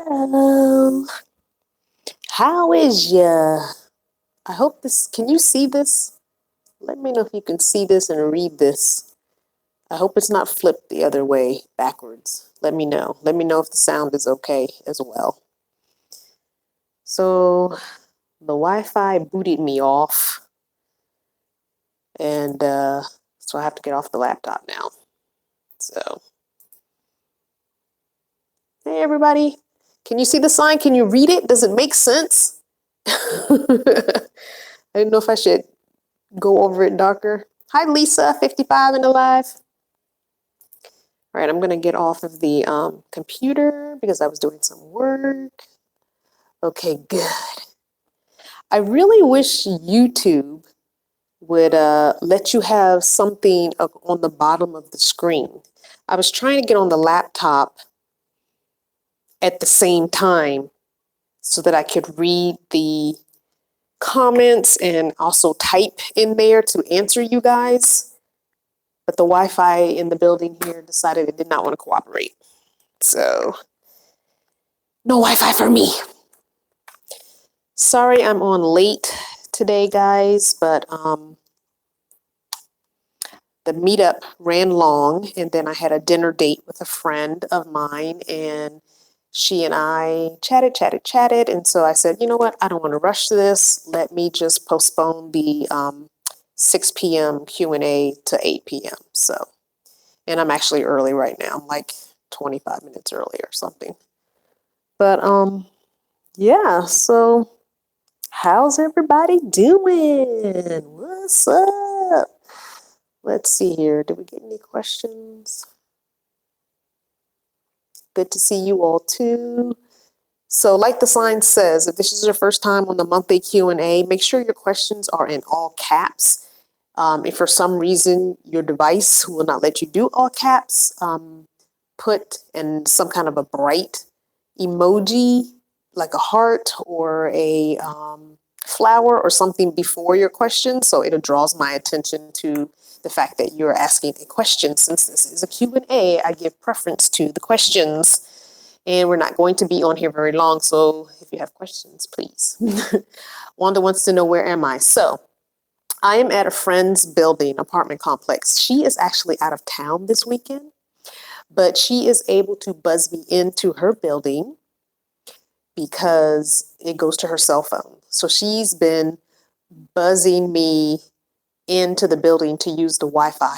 Hello. How is ya? I hope this, can you see this? Let me know if you can see this and read this. I hope it's not flipped the other way, backwards. Let me know. Let me know if the sound is okay as well. So the Wi-Fi booted me off, and so I have to get off the laptop now. So, hey everybody, can you see the sign? Can you read it? Does it make sense? I didn't know if I should go over it darker. Hi Lisa, 55 and alive. All right, I'm gonna get off of the computer because I was doing some work. Okay, good. I really wish YouTube would let you have something on the bottom of the screen. I was trying to get on the laptop at the same time so that I could read the comments and also type in there to answer you guys. But the Wi-Fi in the building here decided it did not want to cooperate. So, no Wi-Fi for me. Sorry I'm on late today, guys, but the meetup ran long, and then I had a dinner date with a friend of mine, and she and I chatted, and so I said, you know what, I don't want to rush this. Let me just postpone the 6 p.m. Q&A to 8 p.m. So, and I'm actually early right now. I'm like 25 minutes early or something. But yeah, so how's everybody doing? What's up? Let's see here. Did we get any questions? Good to see you all too. So like the sign says, if this is your first time on the monthly Q&A, make sure your questions are in all caps. If for some reason your device will not let you do all caps, put in some kind of a bright emoji, like a heart or a flower or something before your question, so it draws my attention to the fact that you're asking a question. Since this is a Q&A, I give preference to the questions, and we're not going to be on here very long, so if you have questions, please. Wanda wants to know, where am I? So I am at a friend's building, apartment complex. She is actually out of town this weekend, but she is able to buzz me into her building because it goes to her cell phone. So she's been buzzing me into the building to use the Wi-Fi.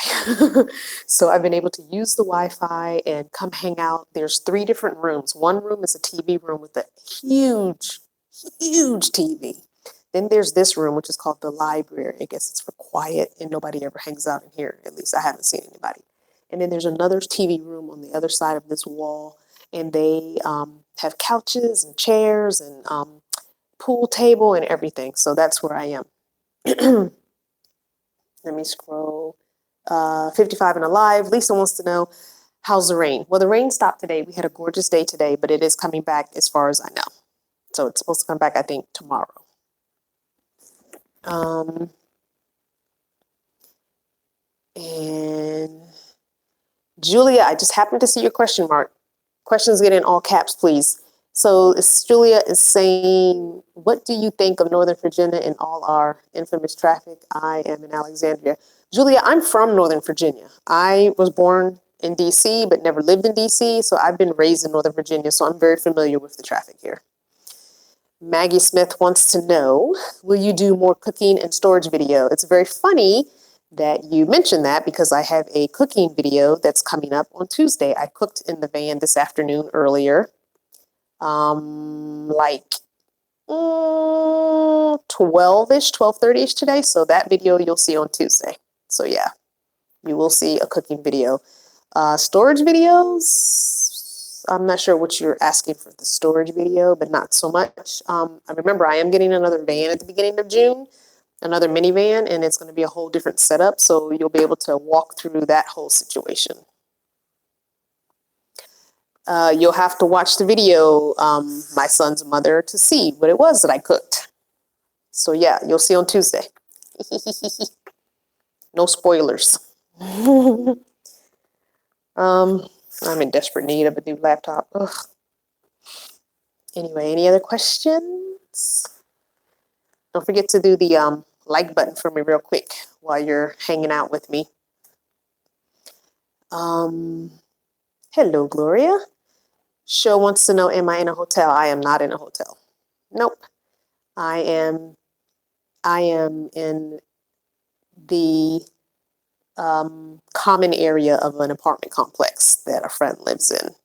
So I've been able to use the Wi-Fi and come hang out. There's 3 different rooms. One room is a TV room with a huge TV. Then there's this room, which is called the library. I guess it's for quiet and nobody ever hangs out in here. At least I haven't seen anybody. And then there's another TV room on the other side of this wall. And they have couches and chairs and pool table and everything. So that's where I am. Let me scroll. 55 and alive. Lisa wants to know, how's the rain? Well, the rain stopped today. We had a gorgeous day today, but it is coming back as far as I know. So it's supposed to come back, I think, tomorrow. And Julia, I just happened to see your question mark. Questions get in all caps, please. So Julia is saying, what do you think of Northern Virginia and all our infamous traffic? I am in Alexandria. Julia, I'm from Northern Virginia. I was born in DC, but never lived in DC. So I've been raised in Northern Virginia. So I'm very familiar with the traffic here. Maggie Smith wants to know, will you do more cooking and storage video? It's very funny that you mentioned that because I have a cooking video that's coming up on Tuesday. I cooked in the van this afternoon earlier, like 12-ish, 12:30-ish today. So that video you'll see on Tuesday. So yeah, you will see a cooking video. Storage videos, I'm not sure what you're asking for the storage video, but not so much. I remember I am getting another van at the beginning of June, another minivan, and it's going to be a whole different setup. So you'll be able to walk through that whole situation. You'll have to watch the video, My Son's Mother, to see what it was that I cooked. So yeah, you'll see on Tuesday. No spoilers. I'm in desperate need of a new laptop. Ugh. Anyway, any other questions? Don't forget to do the like button for me real quick while you're hanging out with me. Hello, Gloria. Show wants to know, am I in a hotel? I am not in a hotel. Nope. I am in the common area of an apartment complex that a friend lives in.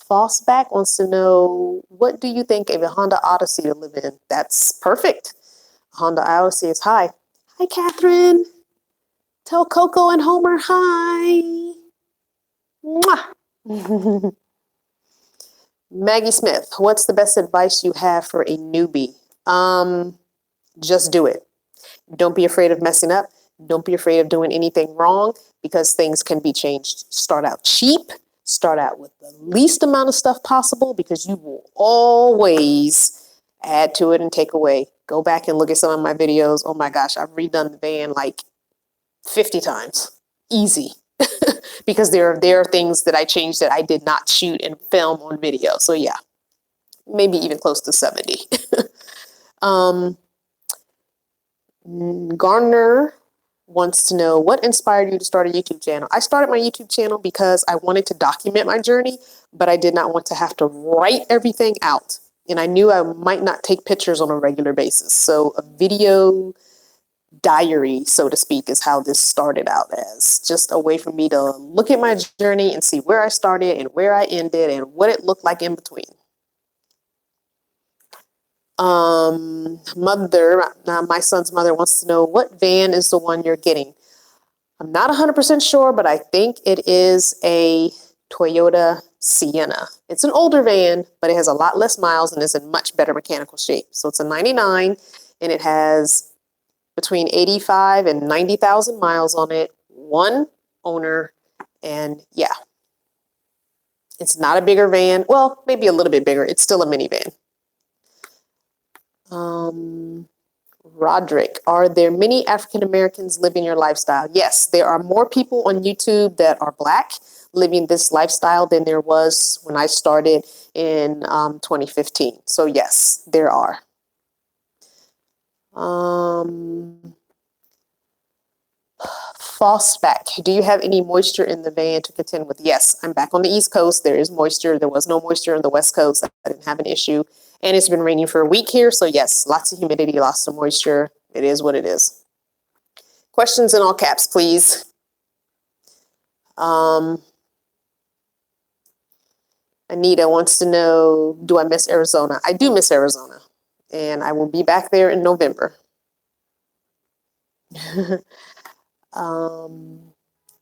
Fossback wants to know, what do you think of a Honda Odyssey to live in? That's perfect. Honda Odyssey is hi. Hi, Catherine. Tell Coco and Homer hi. Mwah. Maggie Smith, what's the best advice you have for a newbie? Just do it. Don't be afraid of messing up. Don't be afraid of doing anything wrong, because things can be changed. Start out cheap. Start out with the least amount of stuff possible, because you will always add to it and take away. Go back and look at some of my videos. Oh my gosh, I've redone the van like 50 times. Easy. Because there are things that I changed that I did not shoot and film on video. So yeah, maybe even close to 70. Garner wants to know, what inspired you to start a YouTube channel? I started my YouTube channel because I wanted to document my journey, but I did not want to have to write everything out. And I knew I might not take pictures on a regular basis. So a video diary, so to speak, is how this started out as. Just a way for me to look at my journey and see where I started and where I ended and what it looked like in between. My son's mother wants to know, what van is the one you're getting? I'm not 100% sure, but I think it is a Toyota Sienna. It's an older van, but it has a lot less miles and is in much better mechanical shape. So it's a 99, and it has between 85 and 90,000 miles on it, one owner, and yeah. It's not a bigger van. Well, maybe a little bit bigger. It's still a minivan. Roderick, are there many African Americans living your lifestyle? Yes, there are more people on YouTube that are Black living this lifestyle than there was when I started in 2015. So yes, there are. Fossback, do you have any moisture in the van to contend with? Yes, I'm back on the East Coast. There is moisture. There was no moisture on the West Coast. I didn't have an issue. And it's been raining for a week here. So yes, lots of humidity, lots of moisture. It is what it is. Questions in all caps, please. Anita wants to know, do I miss Arizona? I do miss Arizona. And I will be back there in November.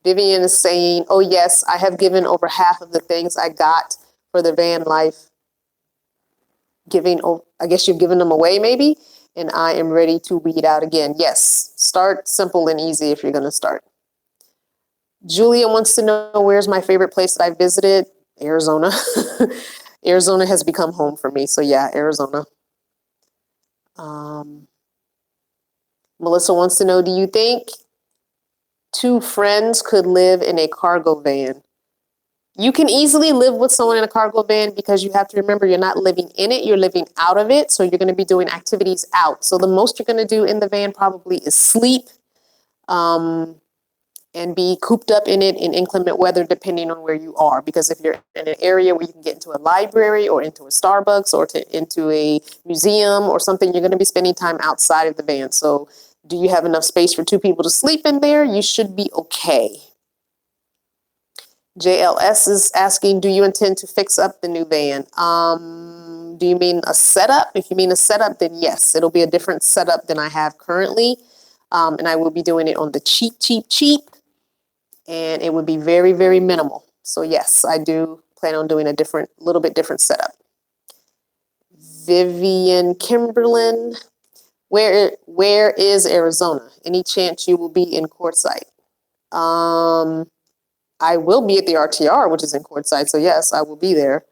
Vivian is saying, oh yes, I have given over half of the things I got for the van life. I guess you've given them away maybe, and I am ready to weed out again. Yes, start simple and easy if you're going to start. Julia wants to know, where's my favorite place that I visited? Arizona. Arizona has become home for me, so yeah, Arizona. Melissa wants to know, do you think two friends could live in a cargo van? You can easily live with someone in a cargo van, because you have to remember, you're not living in it, you're living out of it. So you're going to be doing activities out. So the most you're going to do in the van probably is sleep and be cooped up in it in inclement weather, depending on where you are. Because if you're in an area where you can get into a library or into a Starbucks or into a museum or something, you're going to be spending time outside of the van. So do you have enough space for two people to sleep in there? You should be okay. JLS is asking, do you intend to fix up the new van? Do you mean a setup? If you mean a setup, then yes, it'll be a different setup than I have currently. And I will be doing it on the cheap. And it would be very, very minimal. So yes, I do plan on doing a little bit different setup. Vivian Kimberlin, where is Arizona? Any chance you will be in Quartzsite? I will be at the RTR, which is in Quartzsite. So yes, I will be there.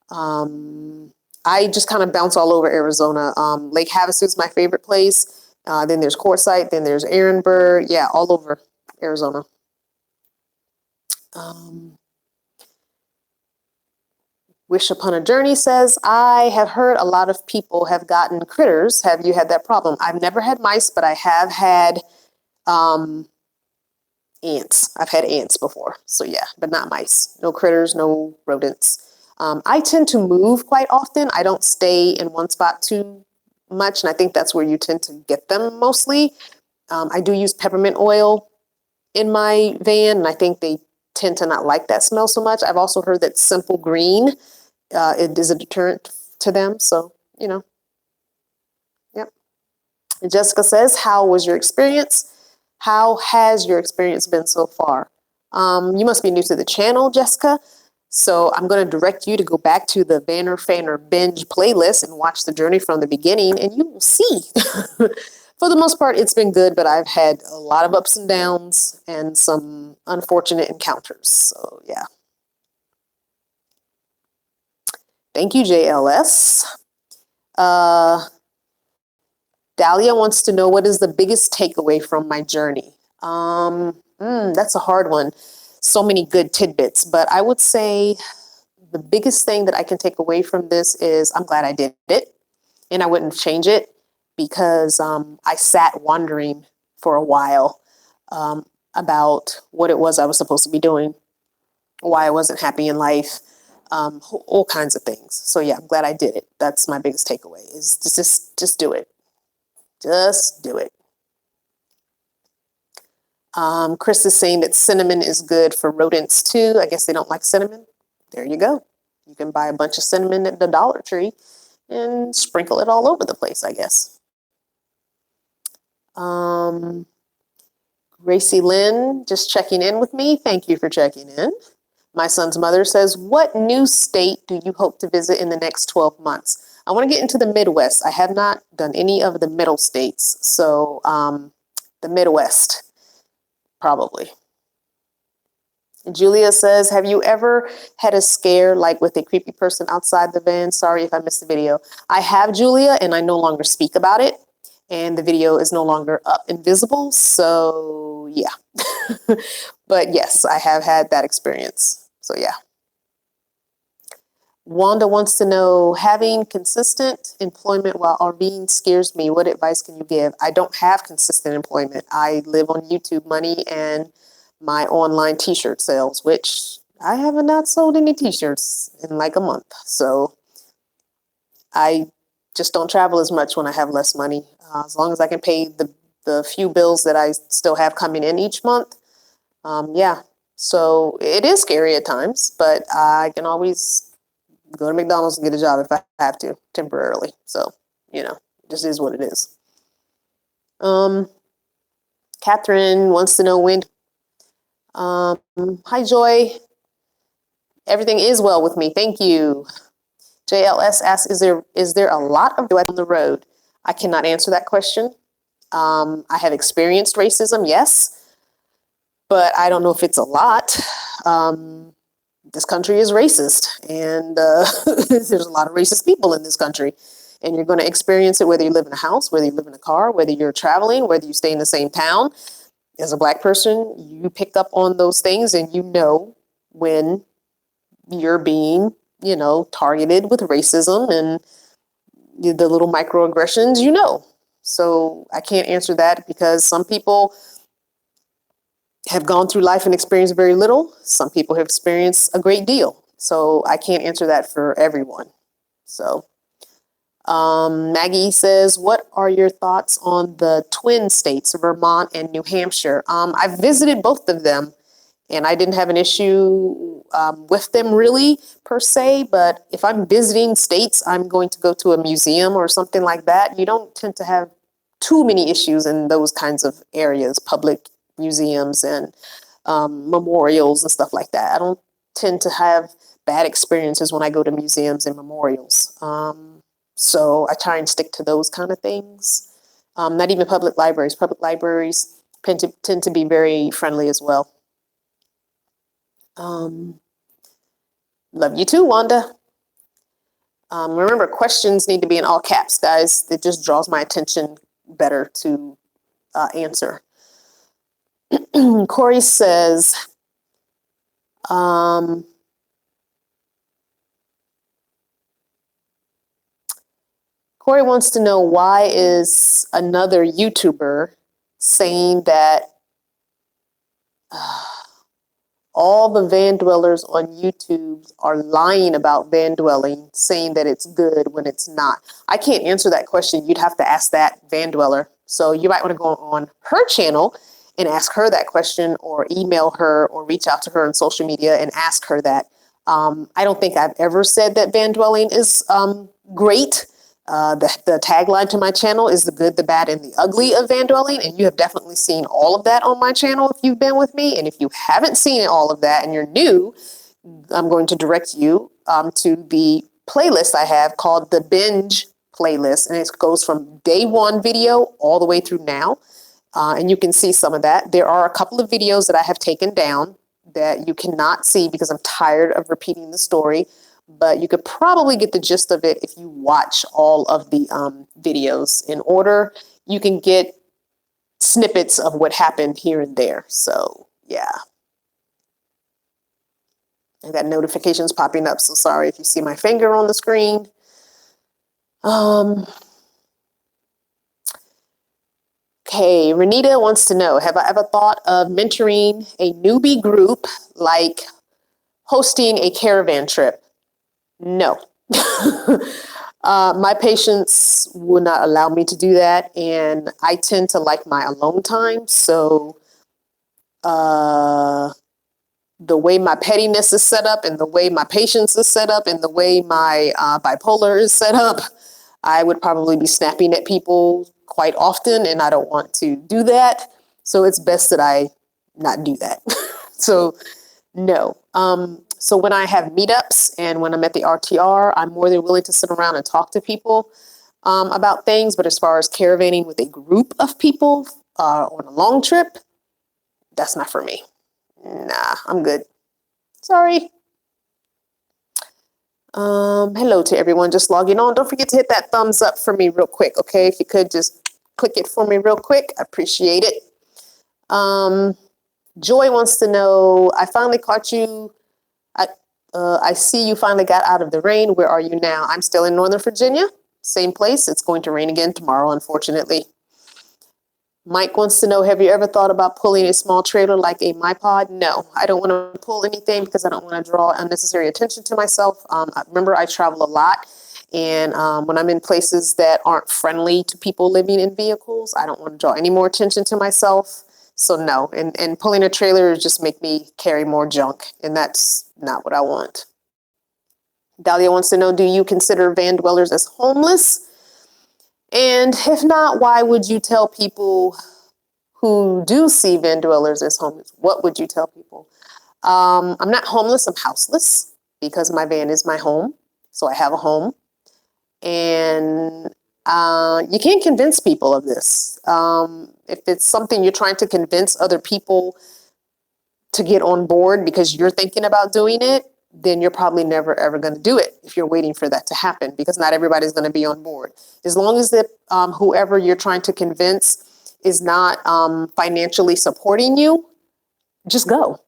I just kind of bounce all over Arizona. Lake Havasu is my favorite place. Then there's Quartzsite. Then there's Ehrenberg. Yeah, all over Arizona. Wish Upon a Journey says, I have heard a lot of people have gotten critters. Have you had that problem? I've never had mice, but I have had ants. I've had ants before. So yeah, but not mice. No critters, no rodents. I tend to move quite often. I don't stay in one spot too much, and I think that's where you tend to get them mostly. I do use peppermint oil in my van, and I think they tend to not like that smell so much. I've also heard that simple green, it is a deterrent to them. So, yep. And Jessica says, how was your experience? How has your experience been so far? You must be new to the channel, Jessica. So I'm going to direct you to go back to the Banner Fanner Binge playlist and watch the journey from the beginning, and you will see. For the most part, it's been good, but I've had a lot of ups and downs and some unfortunate encounters. So yeah. Thank you, JLS. Dahlia wants to know, what is the biggest takeaway from my journey? That's a hard one. So many good tidbits, but I would say the biggest thing that I can take away from this is I'm glad I did it, and I wouldn't change it, because I sat wondering for a while about what it was I was supposed to be doing, why I wasn't happy in life, all kinds of things. So yeah, I'm glad I did it. That's my biggest takeaway, is just do it. Just do it. Chris is saying that cinnamon is good for rodents too. I guess they don't like cinnamon. There you go. You can buy a bunch of cinnamon at the Dollar Tree and sprinkle it all over the place, I guess. Gracie Lynn, just checking in with me. Thank you for checking in. My son's mother says, what new state do you hope to visit in the next 12 months? I want to get into the Midwest. I have not done any of the middle states. So the Midwest, probably. Julia says, have you ever had a scare like with a creepy person outside the van? Sorry if I missed the video. I have, Julia, and I no longer speak about it. And the video is no longer up and visible. So yeah. But yes, I have had that experience. So yeah. Wanda wants to know, having consistent employment while RVing scares me. What advice can you give? I don't have consistent employment. I live on YouTube money and my online t-shirt sales, which I have not sold any t-shirts in like a month. So I just don't travel as much when I have less money. As long as I can pay the few bills that I still have coming in each month. Yeah. So it is scary at times, but I can always go to McDonald's and get a job if I have to temporarily. So, it just is what it is. Catherine wants to know when. Hi, Joy. Everything is well with me. Thank you. JLS asks, is there a lot of on the road? I cannot answer that question. I have experienced racism, yes, but I don't know if it's a lot. This country is racist, and there's a lot of racist people in this country, and you're going to experience it whether you live in a house, whether you live in a car, whether you're traveling, whether you stay in the same town. As a Black person, you pick up on those things, and you know when you're being, targeted with racism and the little microaggressions, So I can't answer that, because some people have gone through life and experienced very little. Some people have experienced a great deal. So I can't answer that for everyone. So Maggie says, what are your thoughts on the twin states, Vermont and New Hampshire? I've visited both of them, and I didn't have an issue with them really per se. But if I'm visiting states, I'm going to go to a museum or something like that. You don't tend to have too many issues in those kinds of areas, public museums and memorials and stuff like that. I don't tend to have bad experiences when I go to museums and memorials. So I try and stick to those kind of things. Not even public libraries. Public libraries tend to be very friendly as well. Love you too, Wanda. Remember, questions need to be in all caps, guys. It just draws my attention better to answer. Corey says, Corey wants to know, why is another YouTuber saying that all the van dwellers on YouTube are lying about van dwelling, saying that it's good when it's not? I can't answer that question. You'd have to ask that van dweller. So you might want to go on her channel and ask her that question, or email her, or reach out to her on social media and ask her that. I don't think I've ever said that van dwelling is great. The tagline to my channel is the good, the bad, and the ugly of van dwelling. And you have definitely seen all of that on my channel if you've been with me. And if you haven't seen all of that and you're new, I'm going to direct you to the playlist I have called the Binge playlist. And it goes from day one video all the way through now. And you can see some of that. There are a couple of videos that I have taken down that you cannot see because I'm tired of repeating the story. But you could probably get the gist of it if you watch all of the videos in order. You can get snippets of what happened here and there. So, yeah. I got notifications popping up, so sorry if you see my finger on the screen. Okay, Renita wants to know, have I ever thought of mentoring a newbie group, like hosting a caravan trip? No. My patients would not allow me to do that, and I tend to like my alone time. So the way my pettiness is set up, and the way my patience is set up, and the way my bipolar is set up, I would probably be snapping at people quite often, and I don't want to do that. So it's best that I not do that. So no. So when I have meetups and when I'm at the RTR, I'm more than willing to sit around and talk to people about things. But as far as caravanning with a group of people on a long trip, that's not for me. Nah, I'm good. Sorry. Hello to everyone just logging on. Don't forget to hit that thumbs up for me real quick, okay? If you could just click it for me real quick, I appreciate it. Joy wants to know, I finally caught you. I see you finally got out of the rain. Where are you now? I'm still in Northern Virginia. Same place. It's going to rain again tomorrow, unfortunately. Mike wants to know, have you ever thought about pulling a small trailer like a MyPod? No, I don't want to pull anything because I don't want to draw unnecessary attention to myself. Remember, I travel a lot. And when I'm in places that aren't friendly to people living in vehicles, I don't want to draw any more attention to myself. So no, and pulling a trailer just make me carry more junk, and that's not what I want. Dahlia wants to know, do you consider van dwellers as homeless? And if not, why would you tell people who do see van dwellers as homeless? What would you tell people? I'm not homeless, I'm houseless, because my van is my home. So I have a home. And you can't convince people of this. If it's something you're trying to convince other people to get on board because you're thinking about doing it, then you're probably never, ever going to do it if you're waiting for that to happen, because not everybody's going to be on board. As long as that whoever you're trying to convince is not financially supporting you, just go.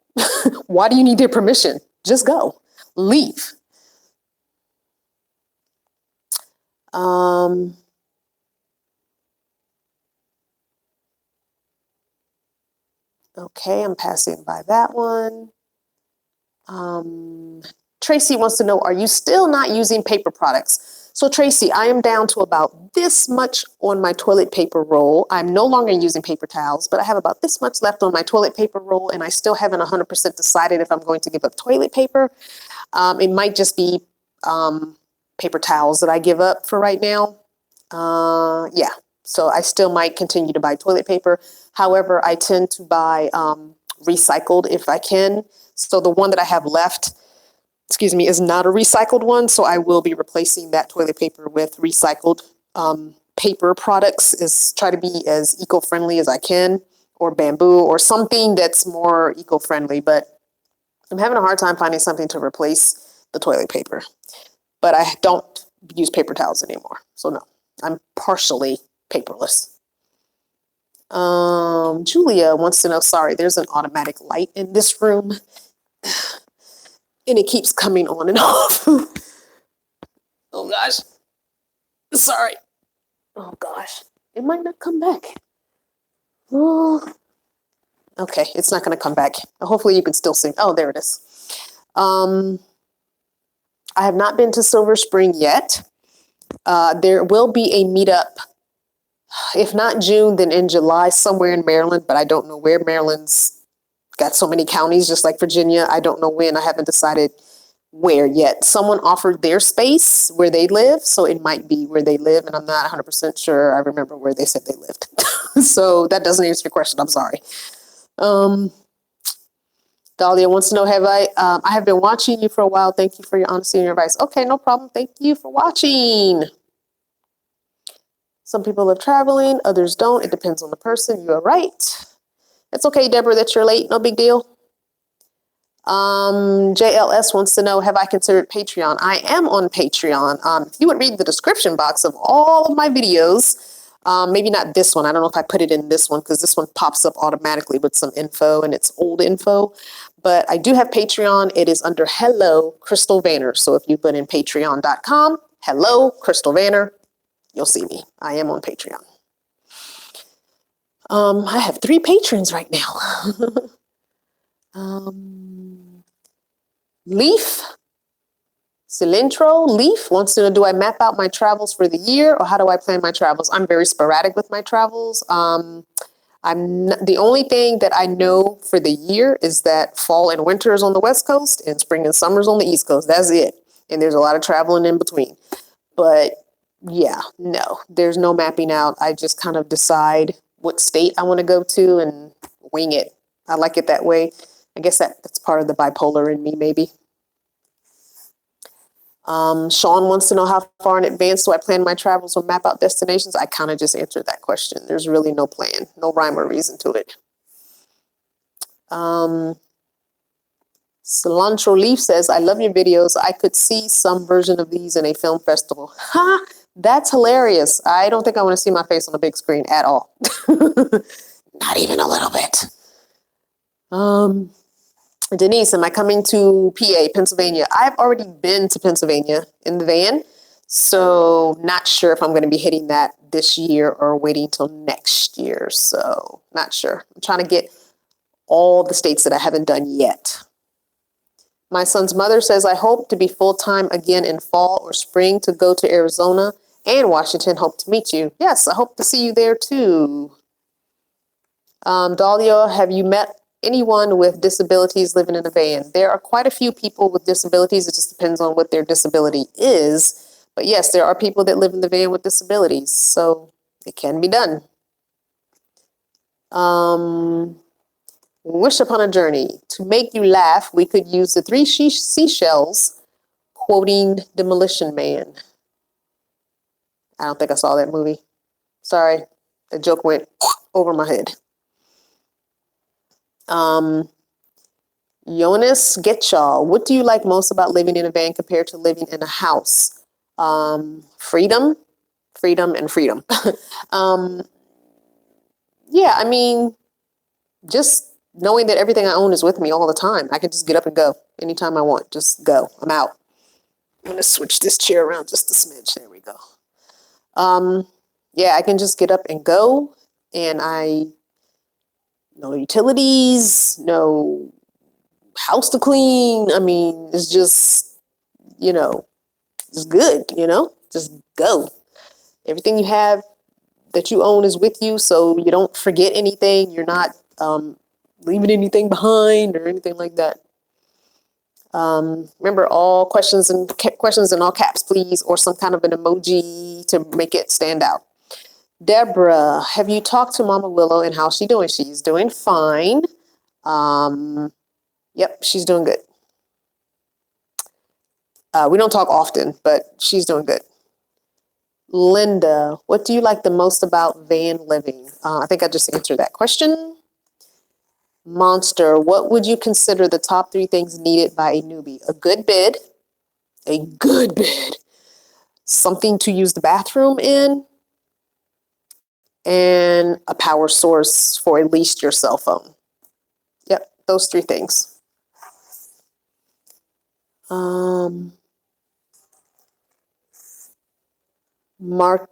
Why do you need their permission? Just go. Leave. Okay, I'm passing by that one. Tracy wants to know, are you still not using paper products? So Tracy, I am down to about this much on my toilet paper roll. I'm no longer using paper towels, but I have about this much left on my toilet paper roll, and I still haven't 100% decided if I'm going to give up toilet paper. It might just be paper towels that I give up for right now. Yeah, so I still might continue to buy toilet paper. However, I tend to buy recycled if I can. So the one that I have left, is not a recycled one. So I will be replacing that toilet paper with recycled paper products. Is try to be as eco-friendly as I can, or bamboo or something that's more eco-friendly. But I'm having a hard time finding something to replace the toilet paper. But I don't use paper towels anymore. So no, I'm partially paperless. Julia wants to know, sorry, there's an automatic light in this room and it keeps coming on and off. Oh gosh, sorry. Oh gosh, it might not come back. Oh, okay, it's not going to come back. Hopefully you can still see. Oh, there it is. I have not been to Silver Spring yet. There will be a meetup, if not June, then in July, somewhere in Maryland, but I don't know where. Maryland's got so many counties, just like Virginia. I don't know when. I haven't decided where yet. Someone offered their space where they live, so it might be where they live, and I'm not 100% sure. I remember where they said they lived. So that doesn't answer your question. I'm sorry. Dahlia wants to know, I have been watching you for a while. Thank you for your honesty and your advice. Okay, no problem. Thank you for watching. Some people love traveling, others don't. It depends on the person. You are right. It's okay, Deborah, that you're late. No big deal. JLS wants to know, have I considered Patreon? I am on Patreon. If you would read the description box of all of my videos, maybe not this one. I don't know if I put it in this one because this one pops up automatically with some info and it's old info. But I do have Patreon. It is under Hello Crystal Vanner. So if you put in patreon.com, Hello Crystal Vanner, you'll see me. I am on Patreon. I have 3 patrons right now. Leaf, Cilantro, Leaf wants to know, do I map out my travels for the year or how do I plan my travels? I'm very sporadic with my travels. The only thing that I know for the year is that fall and winter is on the West Coast and spring and summer is on the East Coast. That's it. And there's a lot of traveling in between. But yeah, no, there's no mapping out. I just kind of decide what state I want to go to and wing it. I like it that way. I guess that's part of the bipolar in me, maybe. Sean wants to know, how far in advance do I plan my travels or map out destinations? I kind of just answered that question. There's really no plan, no rhyme or reason to it. Cilantro Leaf says, I love your videos. I could see some version of these in a film festival. Ha! That's hilarious. I don't think I want to see my face on the big screen at all. Not even a little bit. Denise, am I coming to PA, Pennsylvania? I've already been to Pennsylvania in the van, so not sure if I'm going to be hitting that this year or waiting till next year. So not sure. I'm trying to get all the states that I haven't done yet. My son's mother says, I hope to be full-time again in fall or spring to go to Arizona and Washington. Hope to meet you. Yes, I hope to see you there too. Dahlia, have you met anyone with disabilities living in a van? There are quite a few people with disabilities. It just depends on what their disability is. But yes, there are people that live in the van with disabilities. So it can be done. Wish upon a journey. To make you laugh, we could use the 3 seashells quoting Demolition Man. I don't think I saw that movie. Sorry, the joke went over my head. Jonas Getchall, what do you like most about living in a van compared to living in a house? Freedom, and freedom. Yeah, I mean, just knowing that everything I own is with me all the time. I can just get up and go anytime I want. Just go. I'm out. I'm gonna switch this chair around just a smidge. There we go. Yeah, I can just get up and go, and no utilities, no house to clean. I mean, it's just, just good, just go. Everything you have that you own is with you, so you don't forget anything. You're not leaving anything behind or anything like that. Remember, all questions in all caps, please, or some kind of an emoji to make it stand out. Deborah, have you talked to Mama Willow and how's she doing? She's doing fine. Yep, she's doing good. We don't talk often, but she's doing good. Linda, what do you like the most about van living? I think I just answered that question. Monster, what would you consider the top 3 things needed by a newbie? A good bed, something to use the bathroom in, and a power source for at least your cell phone. Yep, those 3 things. Mark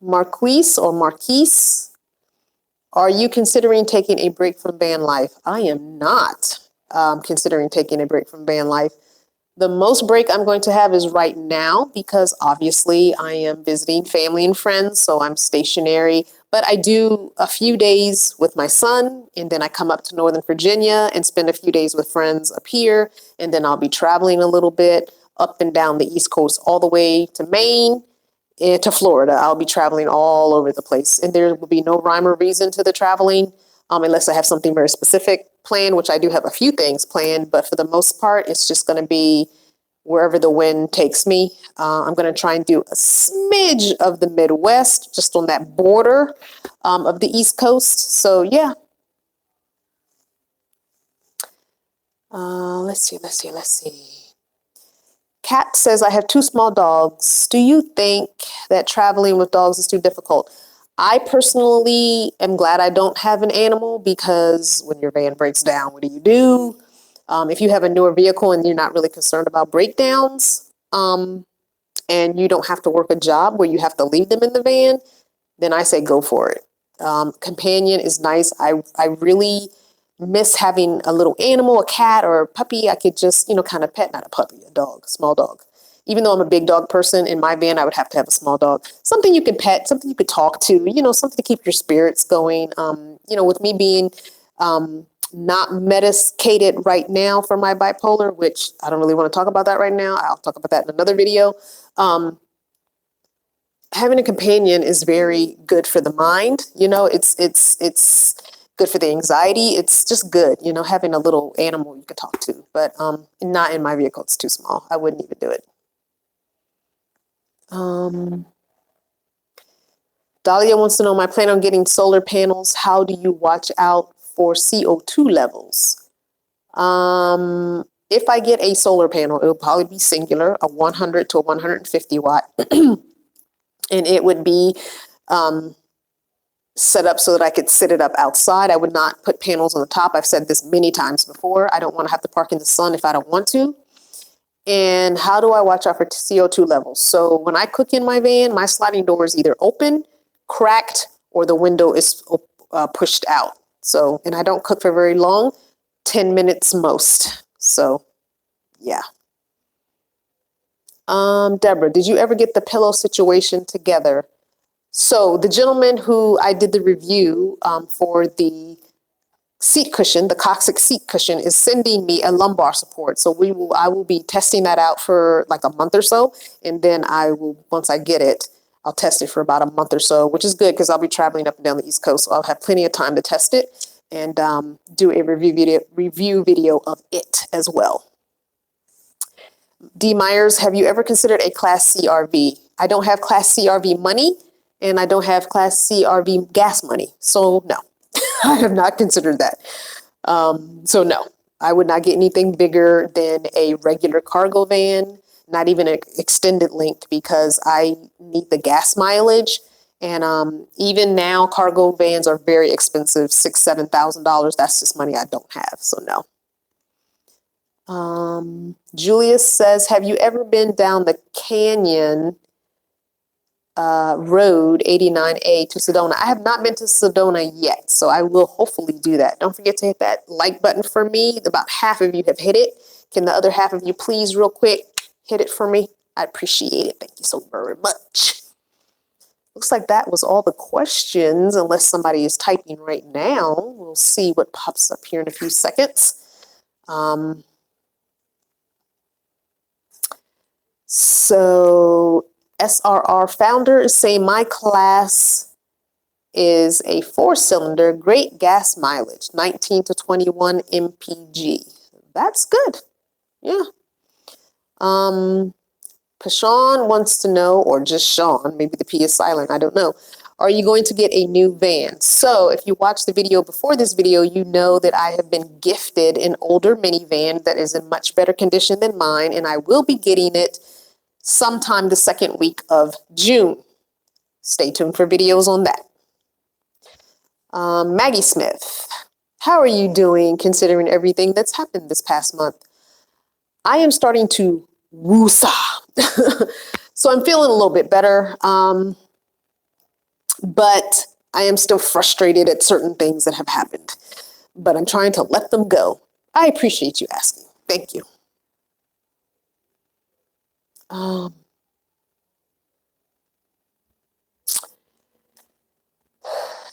Marquise or Marquise, are you considering taking a break from van life? I am not considering taking a break from van life. The most break I'm going to have is right now because obviously I am visiting family and friends, so I'm stationary. But I do a few days with my son, and then I come up to Northern Virginia and spend a few days with friends up here, and then I'll be traveling a little bit up and down the East Coast, all the way to Maine and to Florida. I'll be traveling all over the place, and there will be no rhyme or reason to the traveling unless I have something very specific planned, which I do have a few things planned, but for the most part, it's just going to be wherever the wind takes me. I'm going to try and do a smidge of the Midwest, just on that border of the East Coast. So yeah. Let's see. Kat says, I have 2 small dogs. Do you think that traveling with dogs is too difficult? I personally am glad I don't have an animal because when your van breaks down, what do you do? If you have a newer vehicle and you're not really concerned about breakdowns, and you don't have to work a job where you have to leave them in the van, then I say go for it. Companion is nice. I really miss having a little animal, a cat or a puppy. I could just, kind of pet, not a puppy, a dog, small dog. Even though I'm a big dog person, in my van, I would have to have a small dog. Something you can pet, something you could talk to, something to keep your spirits going. With me being not medicated right now for my bipolar, which I don't really want to talk about that right now. I'll talk about that in another video. Having a companion is very good for the mind. It's good for the anxiety. It's just good, having a little animal you can talk to, but not in my vehicle. It's too small. I wouldn't even do it. Dahlia wants to know, my plan on getting solar panels. How do you watch out for CO2 levels? If I get a solar panel, it'll probably be singular, a 100 to a 150 watt. And it would be set up so that I could sit it up outside. I would not put panels on the top. I've said this many times before. I don't want to have to park in the sun if I don't want to. And how do I watch out for CO2 levels? So when I cook in my van, my sliding door is either open, cracked, or the window is pushed out. So, and I don't cook for very long, 10 minutes most. So, yeah. Deborah, did you ever get the pillow situation together? So the gentleman who I did the review for the seat cushion, the coccyx seat cushion, is sending me a lumbar support. So I will be testing that out for like a month or so. And then once I get it, I'll test it for about a month or so, which is good because I'll be traveling up and down the East Coast. So I'll have plenty of time to test it and do a review video of it as well. D. Myers, have you ever considered a Class CRV? I don't have Class CRV money, and I don't have Class CRV gas money. So no, I have not considered that. So no, I would not get anything bigger than a regular cargo van, not even an extended length, because I need the gas mileage. And even now, cargo vans are very expensive, $6,000–7,000. That's just money I don't have. So no. Julius says, have you ever been down the Canyon Road 89A to Sedona? I have not been to Sedona yet, so I will hopefully do that. Don't forget to hit that like button for me. About half of you have hit it. Can the other half of you please real quick hit it for me? I appreciate it. Thank you so very much. Looks like that was all the questions, unless somebody is typing right now. We'll see what pops up here in a few seconds. So SRR founder is saying my class is a 4-cylinder, great gas mileage, 19 to 21 mpg. That's good. Yeah. Pashawn wants to know, or just Sean, maybe the P is silent, I don't know. Are you going to get a new van? So if you watched the video before this video, you know that I have been gifted an older minivan that is in much better condition than mine, and I will be getting it sometime the second week of June. Stay tuned for videos on that. Maggie Smith, how are you doing considering everything that's happened this past month? I am starting to woosah. So I'm feeling a little bit better. But I am still frustrated at certain things that have happened. But I'm trying to let them go. I appreciate you asking. Thank you.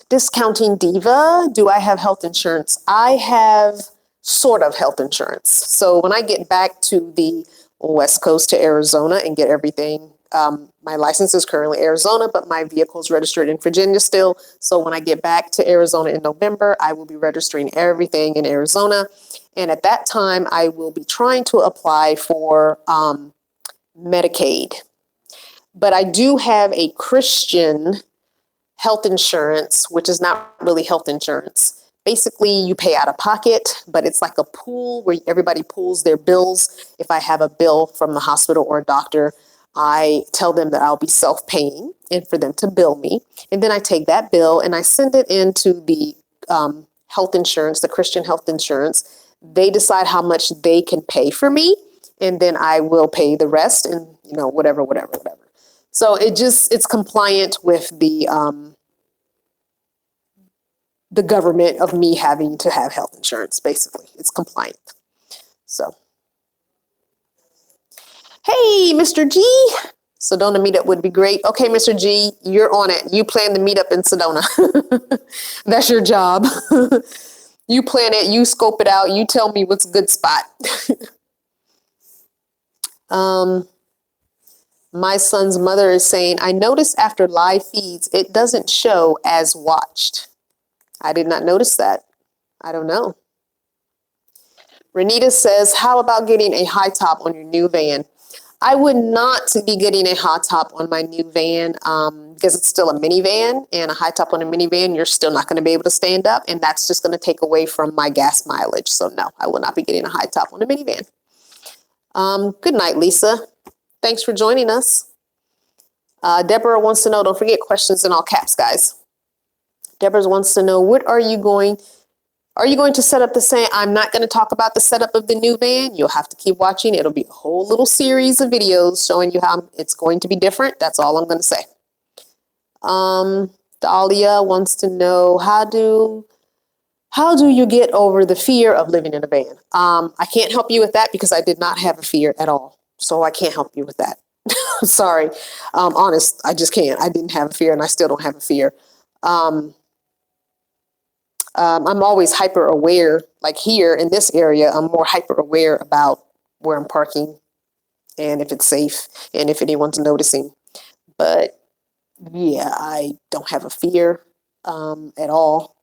Discounting Diva, do I have health insurance? I have sort of health insurance. So when I get back to the West Coast to Arizona and get everything, my license is currently Arizona, but my vehicle is registered in Virginia still. So when I get back to Arizona in November, I will be registering everything in Arizona. And at that time, I will be trying to apply for Medicaid. But I do have a Christian health insurance, which is not really health insurance. Basically, you pay out of pocket, but it's like a pool where everybody pools their bills. If I have a bill from the hospital or a doctor, I tell them that I'll be self-paying and for them to bill me. And then I take that bill and I send it into the health insurance, the Christian health insurance. They decide how much they can pay for me, and then I will pay the rest and, whatever. So it's compliant with the government of me having to have health insurance, basically. It's compliant. So, hey, Mr. G. Sedona meetup would be great. Okay, Mr. G, you're on it. You plan the meetup in Sedona. That's your job. You plan it, you scope it out, you tell me what's a good spot. My son's mother is saying, I noticed after live feeds, it doesn't show as watched. I did not notice that. I don't know. Renita says, how about getting a high top on your new van? I would not be getting a high top on my new van because it's still a minivan, and a high top on a minivan, you're still not going to be able to stand up, and that's just going to take away from my gas mileage. So no, I will not be getting a high top on a minivan. Good night, Lisa. Thanks for joining us. Deborah wants to know, don't forget questions in all caps, guys. Deborah wants to know, what are you going to set up the same? I'm not going to talk about the setup of the new van. You'll have to keep watching. It'll be a whole little series of videos showing you how it's going to be different. That's all I'm going to say. Dahlia wants to know, how do you get over the fear of living in a van? I can't help you with that because I did not have a fear at all. So I can't help you with that. Sorry. Honest, I just can't. I didn't have a fear and I still don't have a fear. I'm always hyper aware, like here in this area, I'm more hyper aware about where I'm parking and if it's safe and if anyone's noticing. But yeah, I don't have a fear at all.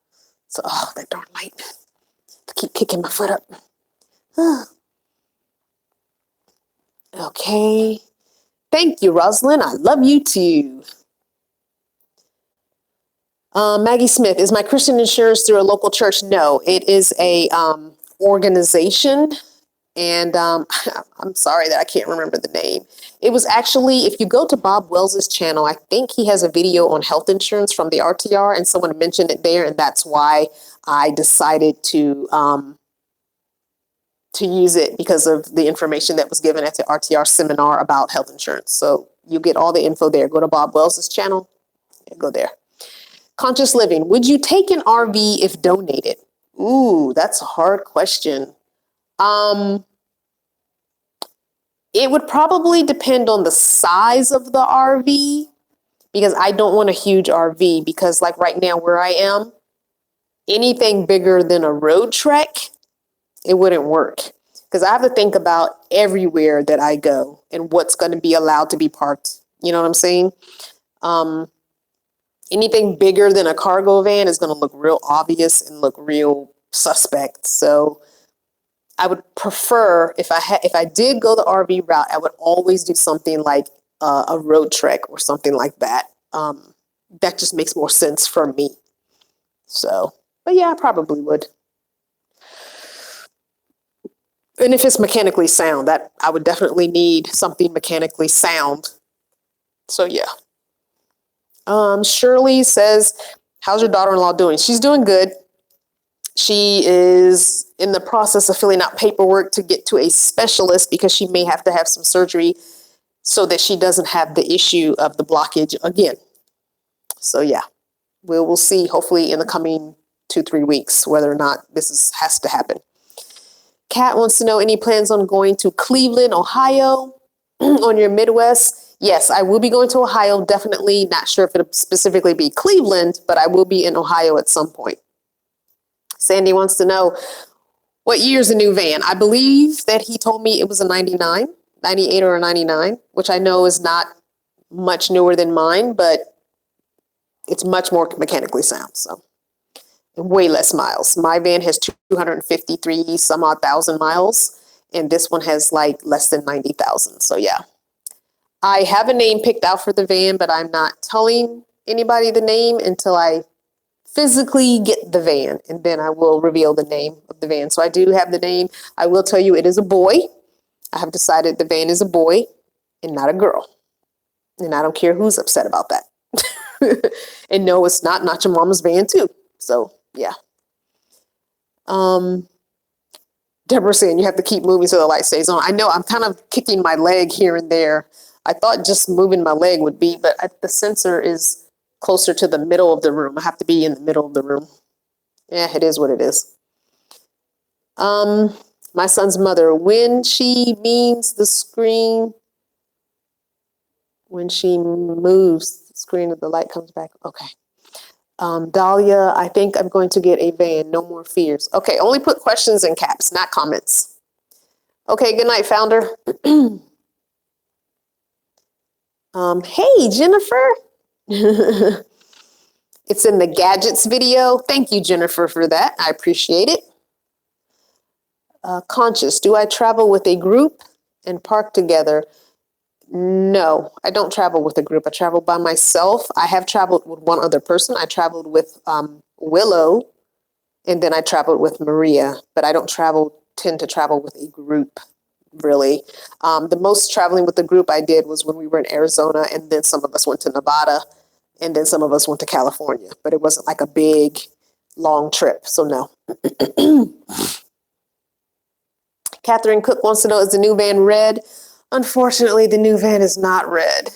So, that darn light. I keep kicking my foot up. Okay. Thank you, Rosalind. I love you too. Maggie Smith, is my Christian insurance through a local church? No, it is a organization. And I'm sorry that I can't remember the name. It was actually, if you go to Bob Wells's channel, I think he has a video on health insurance from the RTR, and someone mentioned it there, and that's why I decided to use it, because of the information that was given at the RTR seminar about health insurance. So you get all the info there. Go to Bob Wells's channel and go there. Conscious living. Would you take an RV if donated? Ooh, that's a hard question. It would probably depend on the size of the RV, because I don't want a huge RV, because like right now where I am, anything bigger than a road trek, it wouldn't work, because I have to think about everywhere that I go and what's going to be allowed to be parked. You know what I'm saying? Anything bigger than a cargo van is going to look real obvious and look real suspect. So I would prefer, if I did go the RV route, I would always do something like a road trek or something like that. That just makes more sense for me. So, but yeah, I probably would. And if it's mechanically sound, that I would definitely need something mechanically sound. So yeah. Shirley says, how's your daughter-in-law doing? She's doing good. She is in the process of filling out paperwork to get to a specialist, because she may have to have some surgery so that she doesn't have the issue of the blockage again. So yeah, we'll see, hopefully in the coming 2-3 weeks, whether or not has to happen. Kat wants to know, any plans on going to Cleveland, Ohio on your Midwest? Yes, I will be going to Ohio. Definitely not sure if it'll specifically be Cleveland, but I will be in Ohio at some point. Sandy wants to know, what year is the new van? I believe that he told me it was a 99, 98 or a 99, which I know is not much newer than mine, but it's much more mechanically sound. So way less miles. My van has 253 some odd thousand miles, and this one has like less than 90,000. So yeah, I have a name picked out for the van, but I'm not telling anybody the name until I physically get the van, and then I will reveal the name of the van. So I do have the name. I will tell you it is a boy. I have decided the van is a boy and not a girl. And I don't care who's upset about that. And no, it's not your mama's van too. So yeah. Deborah saying you have to keep moving so the light stays on. I know I'm kind of kicking my leg here and there. I thought just moving my leg would be, but the sensor is closer to the middle of the room. I have to be in the middle of the room. Yeah, it is what it is. My son's mother, when she moves the screen, when she moves the screen, the light comes back. Okay. Dahlia, I think I'm going to get a van. No more fears. Okay, only put questions in caps, not comments. Okay, good night, founder. Hey, Jennifer. It's in the gadgets video. Thank you, Jennifer, for that. I appreciate it. Conscious, do I travel with a group and park together? No, I don't travel with a group. I travel by myself. I have traveled with one other person. I traveled with Willow, and then I traveled with Maria, but I don't tend to travel with a group, really. The most traveling with the group I did was when we were in Arizona, and then some of us went to Nevada, and then some of us went to California, but it wasn't like a big, long trip, so no. Catherine Cook wants to know, is the new van red? Unfortunately, the new van is not red.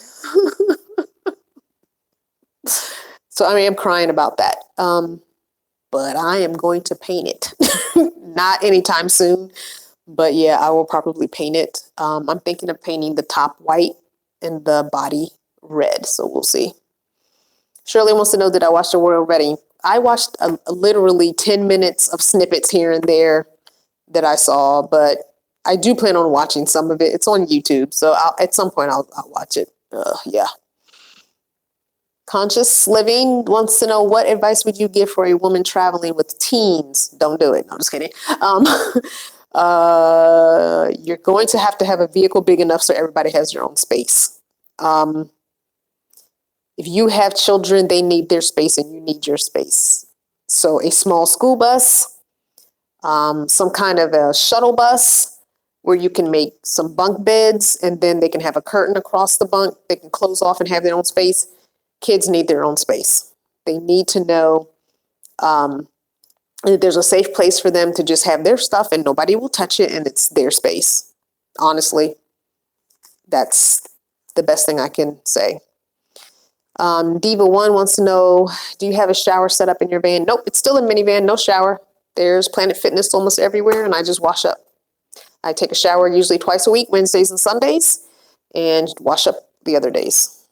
So I am crying about that. But I am going to paint it. Not anytime soon, but yeah, I will probably paint it. I'm thinking of painting the top white and the body red, so we'll see. Shirley wants to know, did I watch The Royal Wedding? I watched literally 10 minutes of snippets here and there that I saw, but I do plan on watching some of it. It's on YouTube, so at some point I'll watch it. Yeah. Conscious Living wants to know, what advice would you give for a woman traveling with teens? Don't do it. No, I'm just kidding. You're going to have a vehicle big enough so everybody has their own space. If you have children, they need their space and you need your space. So a small school bus, some kind of a shuttle bus where you can make some bunk beds, and then they can have a curtain across the bunk. They can close off and have their own space. Kids need their own space. They need to know that there's a safe place for them to just have their stuff and nobody will touch it, and it's their space. Honestly, that's the best thing I can say. Diva1 wants to know, do you have a shower set up in your van? Nope, it's still a minivan, no shower. There's Planet Fitness almost everywhere, and I just wash up. I take a shower usually twice a week, Wednesdays and Sundays, and wash up the other days.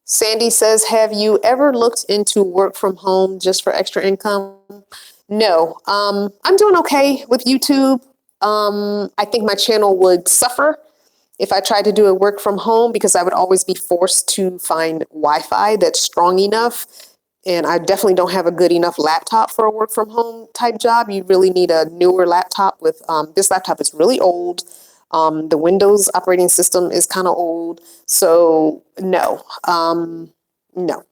Sandy says, have you ever looked into work from home just for extra income? No, I'm doing okay with YouTube. I think my channel would suffer if I tried to do a work from home, because I would always be forced to find Wi-Fi that's strong enough. And I definitely don't have a good enough laptop for a work from home type job. You really need a newer laptop with, this laptop is really old. The Windows operating system is kind of old. So no, no.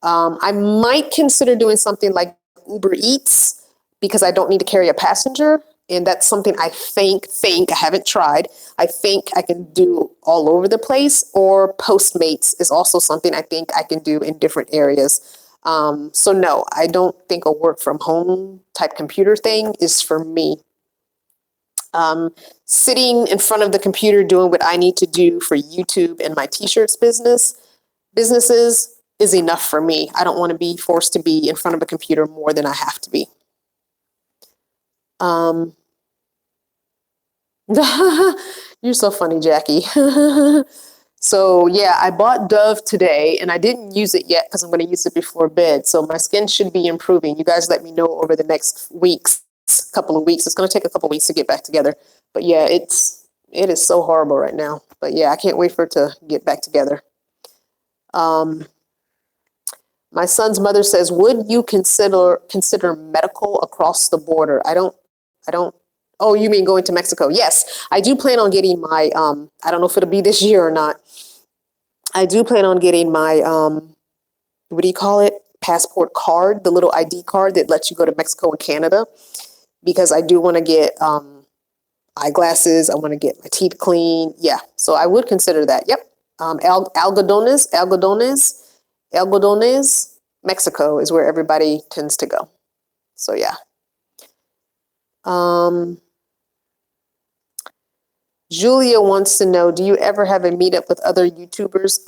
I might consider doing something like Uber Eats, because I don't need to carry a passenger. And that's something I think, I haven't tried, I think I can do all over the place. Or Postmates is also something I think I can do in different areas. So no, I don't think a work from home type computer thing is for me. Sitting in front of the computer doing what I need to do for YouTube and my t-shirts businesses, is enough for me. I don't want to be forced to be in front of a computer more than I have to be. You're so funny, Jackie. So yeah, I bought Dove today and I didn't use it yet because I'm going to use it before bed. So my skin should be improving. You guys let me know over the next couple of weeks. It's going to take a couple of weeks to get back together. But yeah, it is so horrible right now. But yeah, I can't wait for it to get back together. My son's mother says, would you consider medical across the border? I don't, oh, you mean going to Mexico? Yes, I do plan on getting my, I don't know if it'll be this year or not. I do plan on getting my, what do you call it? Passport card, the little ID card that lets you go to Mexico and Canada, because I do want to get eyeglasses. I want to get my teeth clean. Yeah, so I would consider that. Yep. Algodones, Mexico is where everybody tends to go. So yeah. Julia wants to know, do you ever have a meetup with other YouTubers?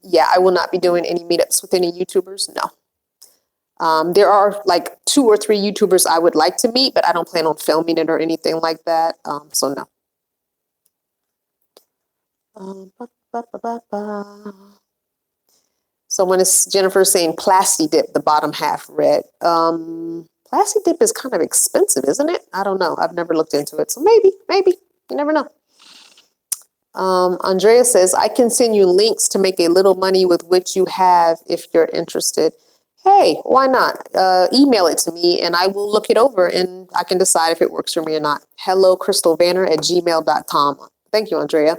Yeah, I will not be doing any meetups with any YouTubers. No. There are like 2 or 3 YouTubers I would like to meet, but I don't plan on filming it or anything like that. So no. So when it's Jennifer saying Plasti Dip, the bottom half red. Plasti Dip is kind of expensive, isn't it? I don't know. I've never looked into it. So maybe, you never know. Andrea says, I can send you links to make a little money with which you have if you're interested. Hey, why not? Email it to me and I will look it over and I can decide if it works for me or not. Hello, crystalvanner@gmail.com. Thank you, Andrea.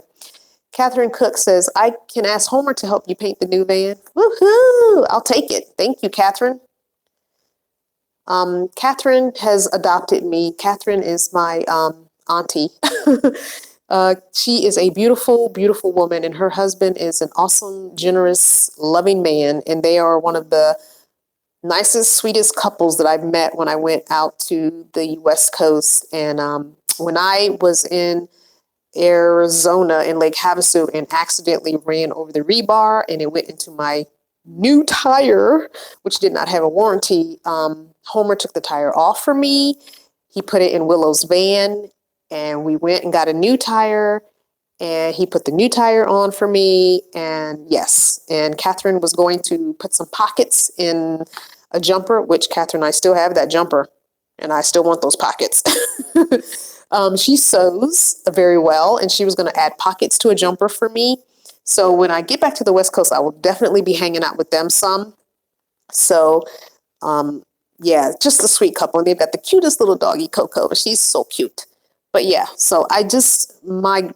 Catherine Cook says, I can ask Homer to help you paint the new van. Woohoo! I'll take it. Thank you, Catherine. Catherine has adopted me. Catherine is my auntie. She is a beautiful, beautiful woman, and her husband is an awesome, generous, loving man, and they are one of the nicest, sweetest couples that I've met when I went out to the West Coast. And when I was in Arizona in Lake Havasu and accidentally ran over the rebar and it went into my new tire, which did not have a warranty, Homer took the tire off for me. He put it in Willow's van and we went and got a new tire and he put the new tire on for me. And yes, and Catherine was going to put some pockets in a jumper, which Catherine and I still have that jumper and I still want those pockets. She sews very well, and she was going to add pockets to a jumper for me. So when I get back to the West Coast, I will definitely be hanging out with them some. So, yeah, just a sweet couple. And they've got the cutest little doggy, Coco. She's so cute. But yeah, so I just, my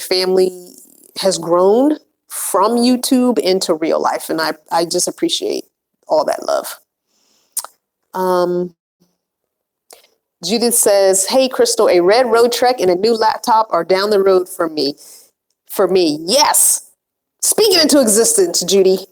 family has grown from YouTube into real life, and I just appreciate all that love. Judith says, hey, Crystal, a red road trek and a new laptop are down the road for me. For me, yes. Speaking into existence, Judy.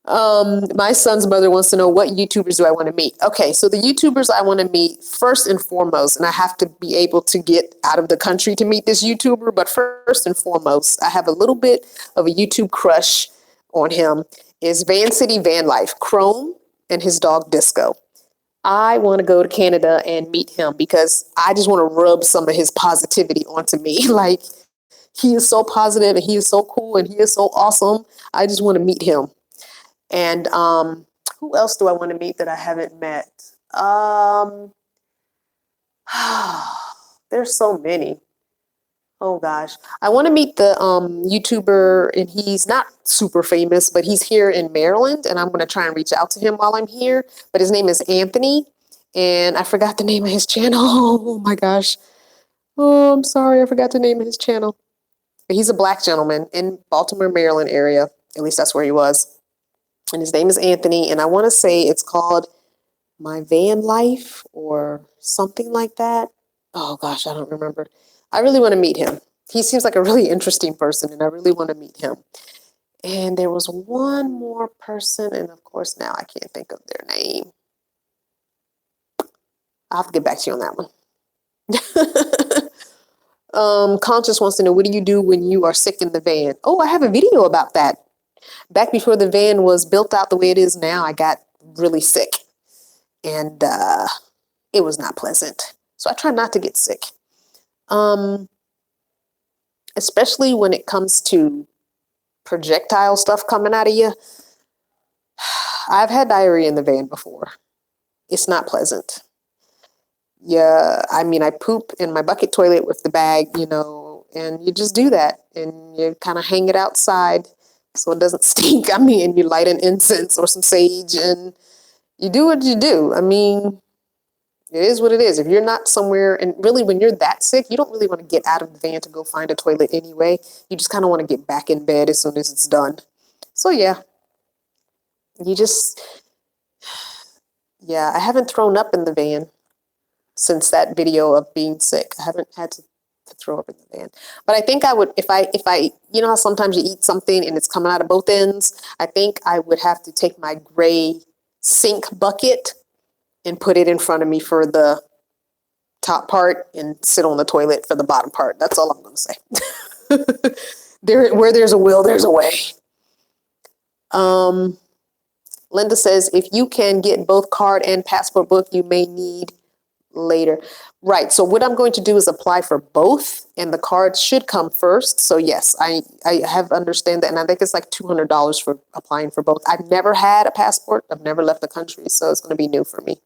My son's mother wants to know, what YouTubers do I want to meet? Okay, so the YouTubers I want to meet first and foremost, and I have to be able to get out of the country to meet this YouTuber, but first and foremost, I have a little bit of a YouTube crush on him, is Van City Van Life, Chrome and his dog Disco. I want to go to Canada and meet him because I just want to rub some of his positivity onto me. Like, he is so positive and he is so cool and he is so awesome. I just want to meet him. And who else do I want to meet that I haven't met? There's so many. Oh gosh. I want to meet the YouTuber, and he's not super famous, but he's here in Maryland, and I'm going to try and reach out to him while I'm here. But his name is Anthony, and I forgot the name of his channel. Oh my gosh. Oh, I'm sorry. I forgot the name of his channel. But he's a Black gentleman in Baltimore, Maryland area. At least that's where he was. And his name is Anthony, and I want to say it's called My Van Life or something like that. Oh gosh, I don't remember. I really want to meet him. He seems like a really interesting person, and I really want to meet him. And there was one more person, and of course now I can't think of their name. I'll have to get back to you on that one. Conscious wants to know, what do you do when you are sick in the van? Oh, I have a video about that. Back before the van was built out the way it is now, I got really sick, and it was not pleasant. So I try not to get sick, especially when it comes to projectile stuff coming out of you. I've had diarrhea in the van before. It's not pleasant. Yeah, I mean, I poop in my bucket toilet with the bag, and you just do that, and you kind of hang it outside so it doesn't stink. I mean, you light an incense or some sage, and you do what you do. I mean, it is what it is. If you're not somewhere, and really when you're that sick, you don't really want to get out of the van to go find a toilet anyway. You just kind of want to get back in bed as soon as it's done. So yeah, I haven't thrown up in the van since that video of being sick. I haven't had to throw up in the van. But I think I would, if I, how sometimes you eat something and it's coming out of both ends, I think I would have to take my gray sink bucket and put it in front of me for the top part and sit on the toilet for the bottom part. That's all I'm going to say. Where there's a will, there's a way. Linda says, if you can get both card and passport book, you may need later. Right. So what I'm going to do is apply for both, and the card should come first. So yes, I have understand that. And I think it's like $200 for applying for both. I've never had a passport. I've never left the country. So it's going to be new for me.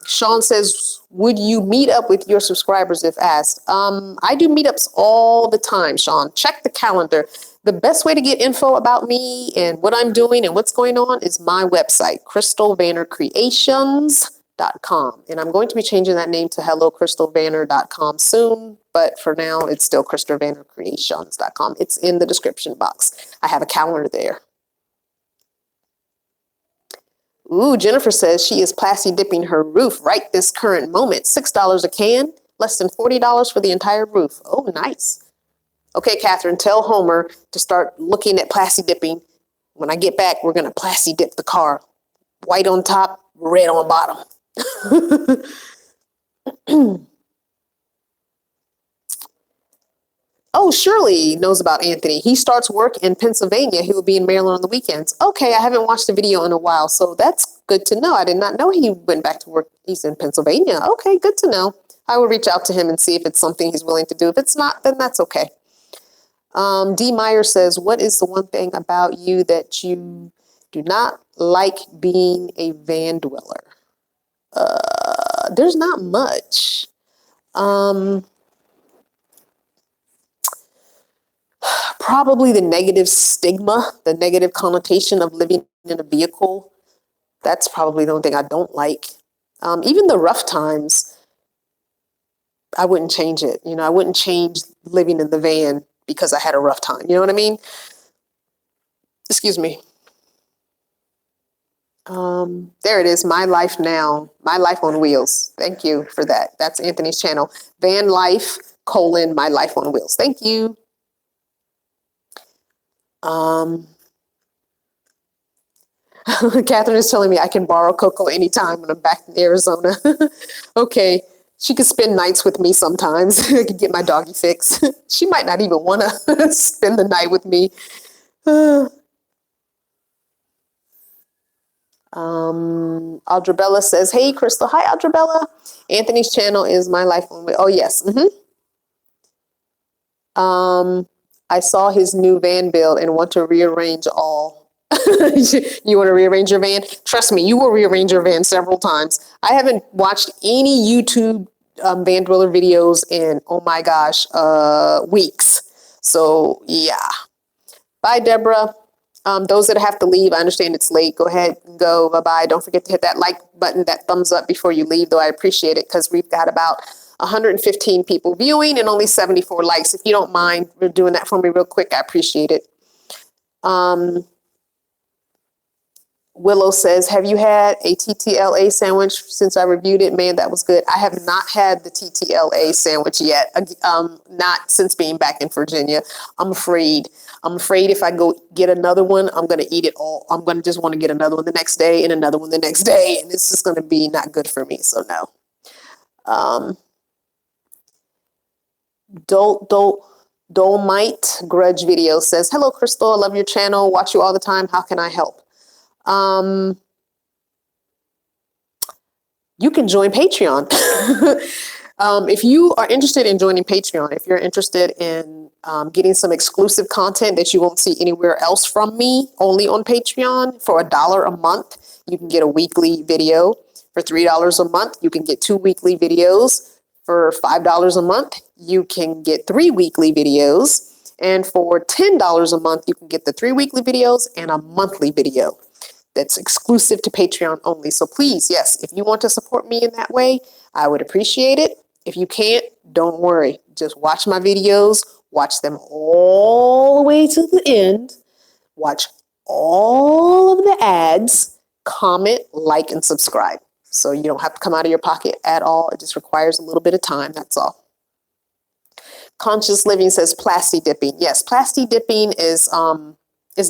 Sean says, would you meet up with your subscribers if asked? I do meetups all the time, Sean. Check the calendar. The best way to get info about me and what I'm doing and what's going on is my website, crystalvannercreations.com. And I'm going to be changing that name to hellocrystalvanner.com soon. But for now, it's still crystalvannercreations.com. It's in the description box. I have a calendar there. Ooh, Jennifer says she is plasti dipping her roof right this current moment. $6 a can, less than $40 for the entire roof. Oh, nice. Okay, Catherine, tell Homer to start looking at plasti dipping. When I get back, we're going to plasti dip the car. White on top, red on bottom. Oh, Shirley knows about Anthony. He starts work in Pennsylvania. He will be in Maryland on the weekends. Okay, I haven't watched the video in a while, so that's good to know. I did not know he went back to work. He's in Pennsylvania. Okay, good to know. I will reach out to him and see if it's something he's willing to do. If it's not, then that's okay. D. Meyer says, what is the one thing about you that you do not like being a van dweller? There's not much. Probably the negative stigma, the negative connotation of living in a vehicle. That's probably the only thing I don't like. Even the rough times, I wouldn't change it. I wouldn't change living in the van because I had a rough time. You know what I mean? Excuse me. There it is. My Life Now. My Life on Wheels. Thank you for that. That's Anthony's channel. Van Life, My Life on Wheels. Thank you. Catherine is telling me I can borrow Coco anytime when I'm back in Arizona. Okay. She could spend nights with me sometimes. I could get my doggy fix. She might not even want to spend the night with me. Aldrabella says, hey, Crystal. Hi, Aldrabella. Anthony's channel is My Life on Wheels. Oh, yes. I saw his new van build and want to rearrange all. You want to rearrange your van? Trust me, you will rearrange your van several times. I haven't watched any YouTube van dweller videos in, oh my gosh, weeks. So yeah. Bye, Deborah. Those that have to leave, I understand it's late. Go ahead and go. Bye-bye. Don't forget to hit that like button, that thumbs up before you leave, though I appreciate it because we've got about 115 people viewing and only 74 likes. If you don't mind doing that for me real quick, I appreciate it. Willow says, have you had a TTLA sandwich since I reviewed it? Man, that was good. I have not had the TTLA sandwich yet. Not since being back in Virginia. I'm afraid if I go get another one, I'm going to eat it all. I'm going to just want to get another one the next day and another one the next day. And it's just going to be not good for me. So no. Dolmite Grudge Video says, hello, Crystal. I love your channel. Watch you all the time. How can I help? You can join Patreon. If you are interested in joining Patreon, if you're interested in getting some exclusive content that you won't see anywhere else from me, only on Patreon, for $1 a month, you can get a weekly video. For $3 a month, you can get 2 weekly videos. For $5 a month, you can get 3 weekly videos. And for $10 a month, you can get the 3 weekly videos and a monthly video that's exclusive to Patreon only. So please, yes, if you want to support me in that way, I would appreciate it. If you can't, don't worry. Just watch my videos, watch them all the way to the end, watch all of the ads, comment, like, and subscribe. So you don't have to come out of your pocket at all. It just requires a little bit of time, that's all. Conscious Living says plasti dipping. Yes, plasti dipping is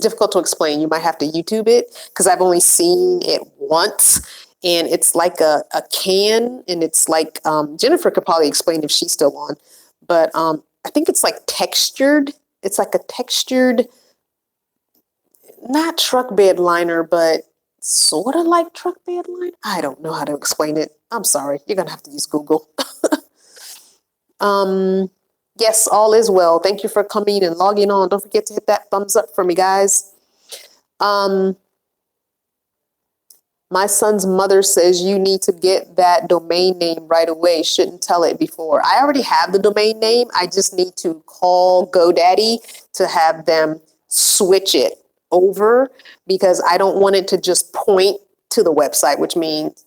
difficult to explain. You might have to YouTube it because I've only seen it once, and it's like a can, and it's like Jennifer could probably explain if she's still on, but I think it's like textured. It's like a textured, not truck bed liner, but sort of like truck bed liner. I don't know how to explain it. I'm sorry. You're gonna have to use Google. Yes, all is well. Thank you for coming and logging on. Don't forget to hit that thumbs up for me, guys. My son's mother says you need to get that domain name right away. Shouldn't tell it before. I already have the domain name. I just need to call GoDaddy to have them switch it over because I don't want it to just point to the website, which means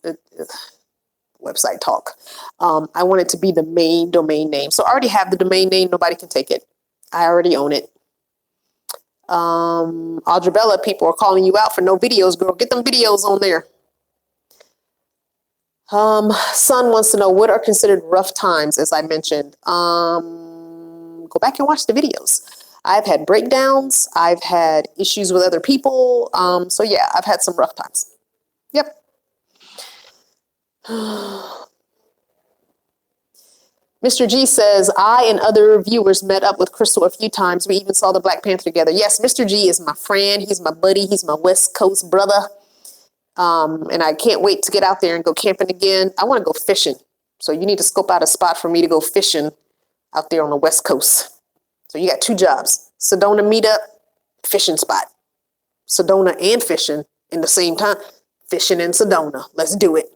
website talk. I want it to be the main domain name. So I already have the domain name. Nobody can take it. I already own it. Audrabella, people are calling you out for no videos, girl. Get them videos on there. Son wants to know what are considered rough times, as I mentioned. Go back and watch the videos. I've had breakdowns. I've had issues with other people. So yeah, I've had some rough times. Yep. Mr. G says, I and other viewers met up with Crystal a few times. We even saw the Black Panther together. Yes, Mr. G is my friend. He's my buddy. He's my West Coast brother. And I can't wait to get out there and go camping again. I want to go fishing. So you need to scope out a spot for me to go fishing out there on the West Coast. So you got 2 jobs. Sedona meetup, fishing spot. Sedona and fishing in the same time. Fishing in Sedona. Let's do it.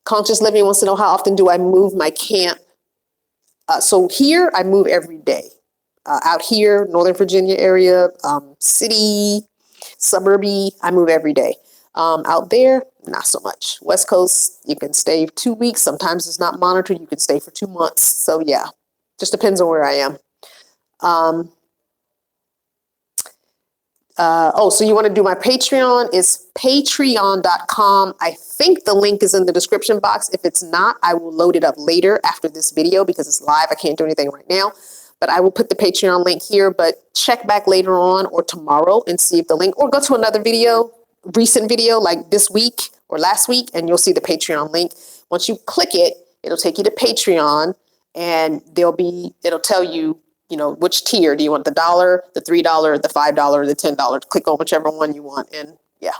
Conscious Living wants to know how often do I move my camp? So here I move every day. Out here, Northern Virginia area, city, suburby, I move every day. Out there, not so much. West Coast, you can stay 2 weeks. Sometimes it's not monitored. You can stay for 2 months. So yeah, just depends on where I am. So you want to do my Patreon? It's patreon.com. I think the link is in the description box. If it's not, I will load it up later after this video because it's live. I can't do anything right now, but I will put the Patreon link here, but check back later on or tomorrow and see if the link, or go to another video, recent video like this week or last week, and you'll see the Patreon link. Once you click it, it'll take you to Patreon, and it'll tell you, which tier do you want, the $1, the $3, the $5, the $10. Click on whichever one you want, and yeah.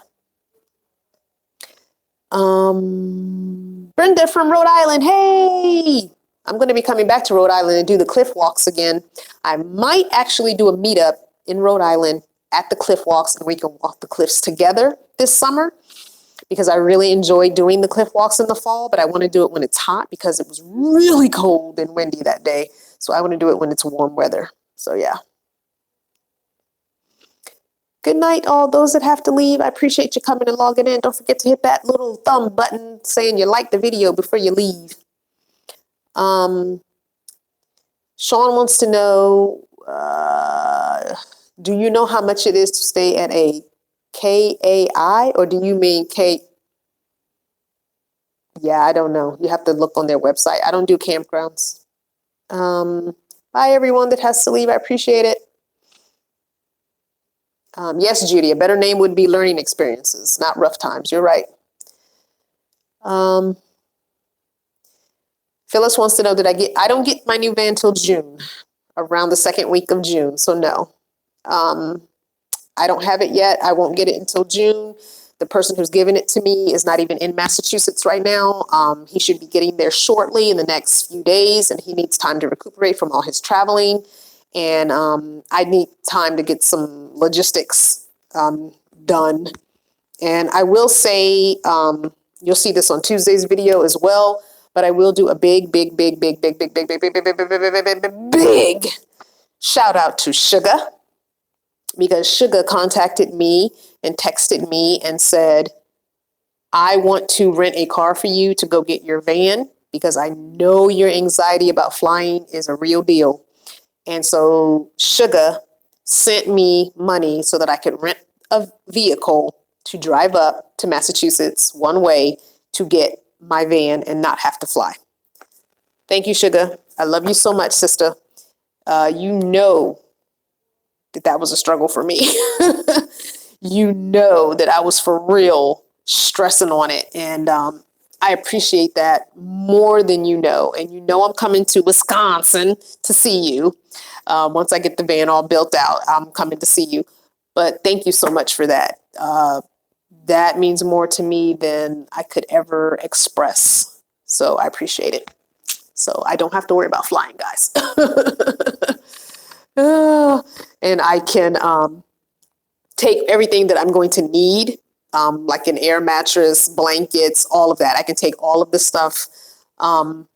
Brenda from Rhode Island, hey! I'm going to be coming back to Rhode Island and do the cliff walks again. I might actually do a meetup in Rhode Island at the cliff walks, and we can walk the cliffs together this summer because I really enjoy doing the cliff walks in the fall, but I want to do it when it's hot because it was really cold and windy that day. So I want to do it when it's warm weather. So yeah. Good night, all those that have to leave. I appreciate you coming and logging in. Don't forget to hit that little thumb button saying you like the video before you leave. Sean wants to know, do you know how much it is to stay at a KAI, or do you mean K? Yeah, I don't know. You have to look on their website. I don't do campgrounds. Bye, everyone that has to leave. I appreciate it. Yes, Judy, a better name would be learning experiences, not rough times. You're right. Um, Phyllis wants to know that I don't get my new van till June, around the second week of June. So no, I don't have it yet. I won't get it until June. The person who's giving it to me is not even in Massachusetts right now. He should be getting there shortly in the next few days, and he needs time to recuperate from all his traveling. And I need time to get some logistics done. And I will say, you'll see this on Tuesday's video as well, but I will do a big shout out to Sugar, because Sugar contacted me and texted me and said, I want to rent a car for you to go get your van because I know your anxiety about flying is a real deal. And so Sugar sent me money so that I could rent a vehicle to drive up to Massachusetts one way to get my van and not have to fly. Thank you, Sugar. I love you so much, sister. You know that was a struggle for me. You know that I was for real stressing on it. And I appreciate that more than you know. And you know I'm coming to Wisconsin to see you. Once I get the van all built out, I'm coming to see you. But thank you so much for that. That means more to me than I could ever express. So I appreciate it. So I don't have to worry about flying, guys. And I can take everything that I'm going to need, like an air mattress, blankets, all of that. I can take all of this stuff out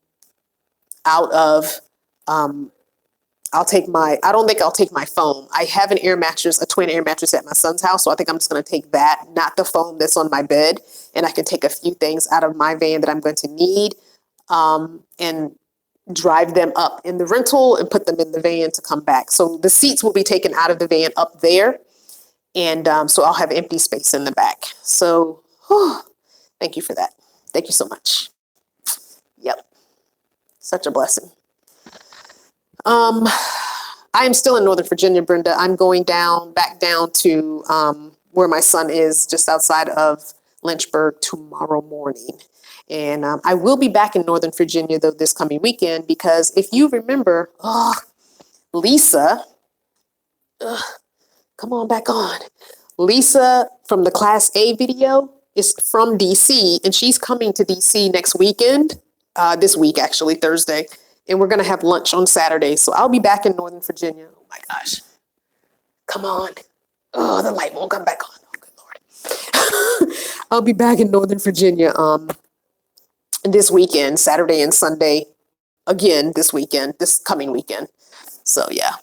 of, I don't think I'll take my foam. I have an air mattress, a twin air mattress at my son's house. So I think I'm just going to take that, not the foam that's on my bed. And I can take a few things out of my van that I'm going to need, and drive them up in the rental and put them in the van to come back. So the seats will be taken out of the van up there. And so I'll have empty space in the back. So thank you for that. Thank you so much. Yep. Such a blessing. I am still in Northern Virginia, Brenda. I'm going back down to where my son is, just outside of Lynchburg, tomorrow morning. And I will be back in Northern Virginia, though, this coming weekend, because if you remember, Lisa, come on back on. Lisa from the Class A video is from DC, and she's coming to DC next weekend, this week, actually, Thursday. And we're going to have lunch on Saturday. So I'll be back in Northern Virginia. Oh, my gosh. Come on. Oh, the light won't come back on. Oh, good Lord. I'll be back in Northern Virginia this weekend, Saturday and Sunday. Again, this coming weekend. So, yeah.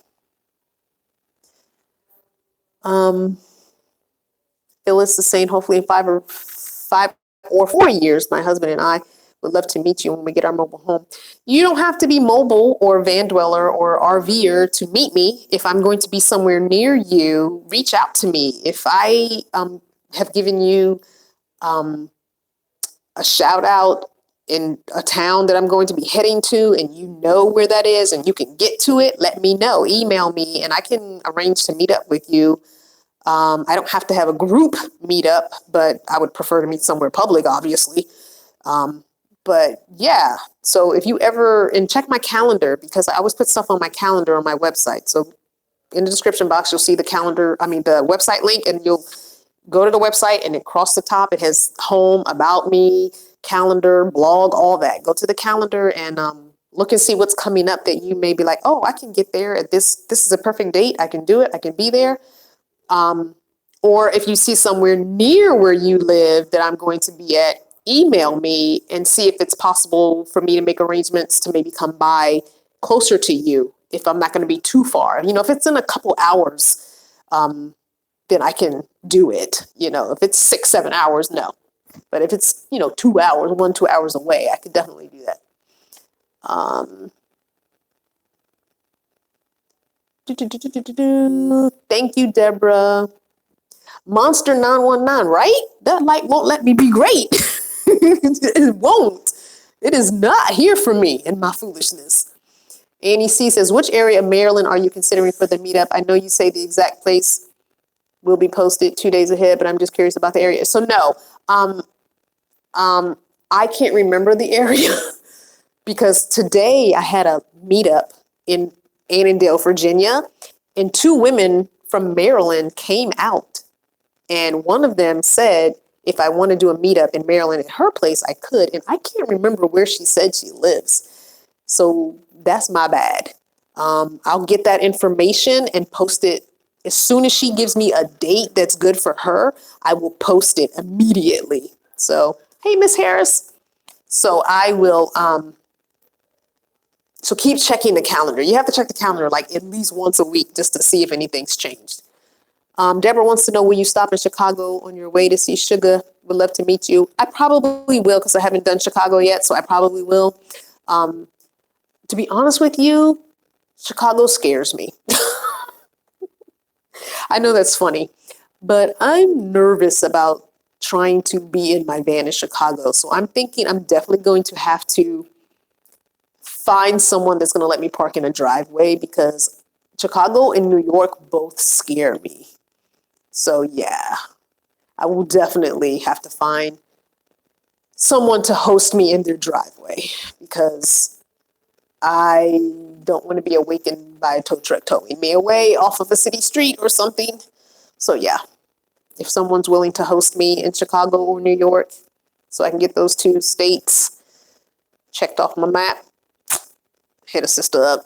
Phyllis is saying hopefully in 5 or 4 years, my husband and I would love to meet you when we get our mobile home. You don't have to be mobile or van dweller or RVer to meet me. If I'm going to be somewhere near you, reach out to me. If I have given you a shout out in a town that I'm going to be heading to and you know where that is and you can get to it, let me know. Email me and I can arrange to meet up with you. I don't have to have a group meetup, but I would prefer to meet somewhere public, obviously. But yeah, so if you ever, and check my calendar, because I always put stuff on my calendar on my website. So in the description box, you'll see the website link, and you'll go to the website and across the top, it has home, about me, calendar, blog, all that. Go to the calendar and look and see what's coming up that you may be like, oh, I can get there at this. This is a perfect date. I can do it. I can be there. Or if you see somewhere near where you live that I'm going to be at, email me and see if it's possible for me to make arrangements to maybe come by closer to you if I'm not going to be too far. You know, if it's in a couple hours, then I can do it. You know, if it's 6-7 hours, no. But if it's, 2 hours, 2 hours away, I could definitely do that. Thank you, Deborah. Monster 919, right? That light won't let me be great. It won't. It is not here for me and my foolishness. Annie C says, which area of Maryland are you considering for the meetup? I know you say the exact place will be posted 2 days ahead, but I'm just curious about the area. So no, I can't remember the area because today I had a meetup in Annandale, Virginia, and two women from Maryland came out. And one of them said, if I want to do a meetup in Maryland at her place, I could. And I can't remember where she said she lives. So that's my bad. I'll get that information and post it as soon as she gives me a date that's good for her. I will post it immediately. So, hey, Miss Harris. So I will. So keep checking the calendar. You have to check the calendar like at least once a week just to see if anything's changed. Deborah wants to know, will you stop in Chicago on your way to see Sugar? Would love to meet you. I probably will because I haven't done Chicago yet, so I probably will. To be honest with you, Chicago scares me. I know that's funny, but I'm nervous about trying to be in my van in Chicago. So I'm thinking I'm definitely going to have to find someone that's going to let me park in a driveway because Chicago and New York both scare me. So yeah, I will definitely have to find someone to host me in their driveway because I don't want to be awakened by a tow truck towing me away off of a city street or something. So yeah, if someone's willing to host me in Chicago or New York so I can get those two states checked off my map, hit a sister up.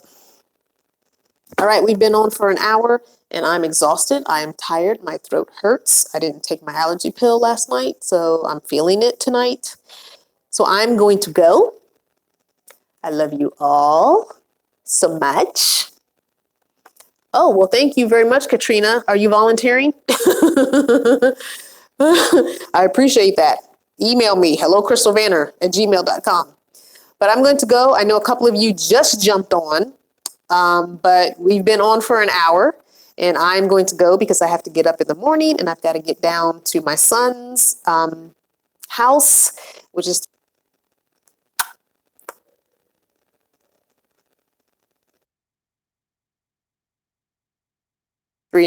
All right, we've been on for an hour and I'm exhausted. I am tired. My throat hurts. I didn't take my allergy pill last night, so I'm feeling it tonight. So I'm going to go. I love you all so much. Oh, well, thank you very much, Katrina. Are you volunteering? I appreciate that. Email me, hellocrystalvanner@gmail.com. But I'm going to go. I know a couple of you just jumped on. But we've been on for an hour and I'm going to go because I have to get up in the morning and I've got to get down to my son's house, which is